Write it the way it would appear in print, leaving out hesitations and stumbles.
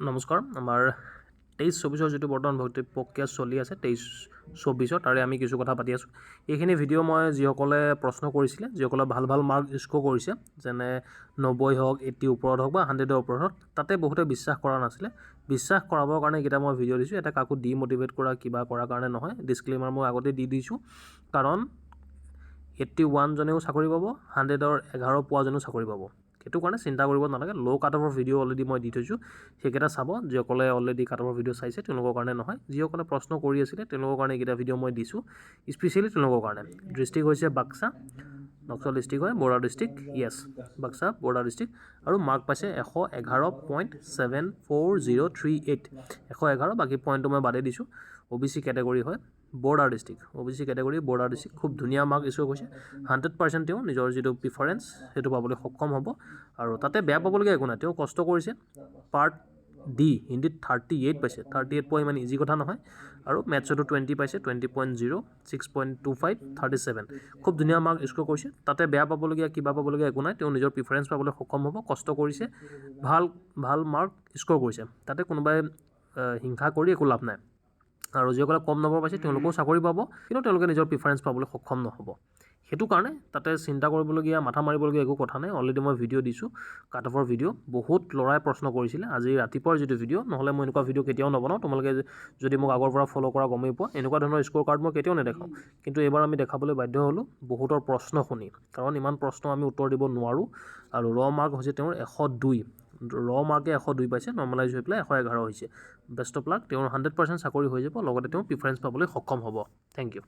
নমস্কাৰ। আমাৰ 23-24 যিটো বৰ্তমান ভৰ্তি প্ৰক্ৰিয়া চলি আছে 23-24 তাৰে আমি কিছু কথা পাতি আছোঁ। এইখিনি ভিডিঅ' মই যিসকলে প্ৰশ্ন কৰিছিলে, যিসকলে ভাল মাৰ্ক স্ক'ৰ কৰিছে, যেনে 90 হওক, 80 ওপৰত হওক বা 100ৰ ওপৰত হওক, তাতে বহুতে বিশ্বাস কৰা নাছিলে। বিশ্বাস কৰাবৰ কাৰণে এইকেইটা মই ভিডিঅ' দিছোঁ। এটা কাকো ডিম'টিভেট কৰা কিবা কৰাৰ কাৰণে নহয়। ডিছক্লেইমাৰ মই আগতে দি দিছোঁ, কাৰণ 81 জনেও চাকৰি পাব, 100ৰ 11 পোৱা জনেও চাকৰি পাব। সেইটো কাৰণে চিন্তা কৰিব নালাগে। ল' কাট অফৰ ভিডিঅ' অলৰেডি মই দি থৈছোঁ, সেইকেইটা চাব। যিসকলে অলৰেডি কাট অফৰ ভিডিঅ' চাইছে তেওঁলোকৰ কাৰণে নহয়, যিসকলে প্ৰশ্ন কৰি আছিলে তেওঁলোকৰ কাৰণে এইকেইটা ভিডিঅ' মই দিছোঁ, স্পেচিয়েলি তেওঁলোকৰ কাৰণে। ডিষ্ট্ৰিক্ট হৈছে বাক্সা, নক্সাল ডিষ্ট্ৰিক্ট হয়, বৰ্ডাৰ ডিষ্ট্ৰিক্ট, য়েছ বাক্সা বৰ্ডাৰ ডিষ্ট্ৰিক্ট। আৰু মাৰ্ক পাইছে 111.74038, 111। বাকী পইণ্টটো মই বাদেই দিছোঁ। OBC কেটেগৰী হয়, border district, OBC category border district. খুব ধুনীয়া মাৰ্ক স্ক'ৰ কৰিছে। 100% তেওঁ নিজৰ যিটো প্ৰিফাৰেঞ্চ সেইটো পাবলৈ সক্ষম হ'ব। আৰু তাতে বেয়া পাবলগীয়া একো নাই, তেওঁ কষ্ট কৰিছে। পাৰ্ট ডি হিন্দীত 38 পাইছে। 38 পোৱা ইমান ইজি কথা নহয়। আৰু মেথছতো 20 পাইছে, 20.0, 6.25, 37। খুব ধুনীয়া মাৰ্ক স্ক'ৰ কৰিছে। তাতে বেয়া পাবলগীয়া কিবা পাবলগীয়া একো নাই। তেওঁ নিজৰ প্ৰিফাৰেঞ্চ পাবলৈ সক্ষম হ'ব, কষ্ট কৰিছে, ভাল মাৰ্ক স্ক'ৰ কৰিছে। তাতে কোনোবাই হিংসা কৰি একো লাভ নাই। আৰু যিসকলে কম নম্বৰ পাইছে তেওঁলোকেও চাকৰি পাব, কিন্তু তেওঁলোকে নিজৰ প্ৰিফাৰেঞ্চ পাবলৈ সক্ষম নহ'ব। সেইটো কাৰণে তাতে চিন্তা কৰিবলগীয়া, মাথা মাৰিবলগীয়া একো কথা নাই। অলৰেডি মই ভিডিঅ' দিছোঁ, কাট অফৰ ভিডিঅ'। বহুত ল'ৰাই প্ৰশ্ন কৰিছিলে আজি ৰাতিপুৱাৰ যিটো ভিডিঅ', নহ'লে মই এনেকুৱা ভিডিঅ' কেতিয়াও নবনাওঁ। তোমালোকে যদি মোক আগৰ পৰা ফ'ল' কৰা গমেই পোৱা, এনেকুৱা ধৰণৰ স্ক'ৰ কাৰ্ড মই কেতিয়াও নেদেখাওঁ। কিন্তু এইবাৰ আমি দেখাবলৈ বাধ্য হ'লোঁ বহুতৰ প্ৰশ্ন শুনি, কাৰণ ইমান প্ৰশ্ন আমি উত্তৰ দিব নোৱাৰোঁ। আৰু ৰ' মাৰ্ক হৈছে তেওঁৰ 102। ৰ' মাৰ্কে 102 পাইছে, নৰ্মেলাইজ হৈ পেলাই 111 হৈছে। বেষ্ট অফ লাক, তেওঁৰ 100% চাকৰি হৈ যাব, লগতে তেওঁ প্ৰিফাৰেঞ্চ পাবলৈ সক্ষম হ'ব। Thank U.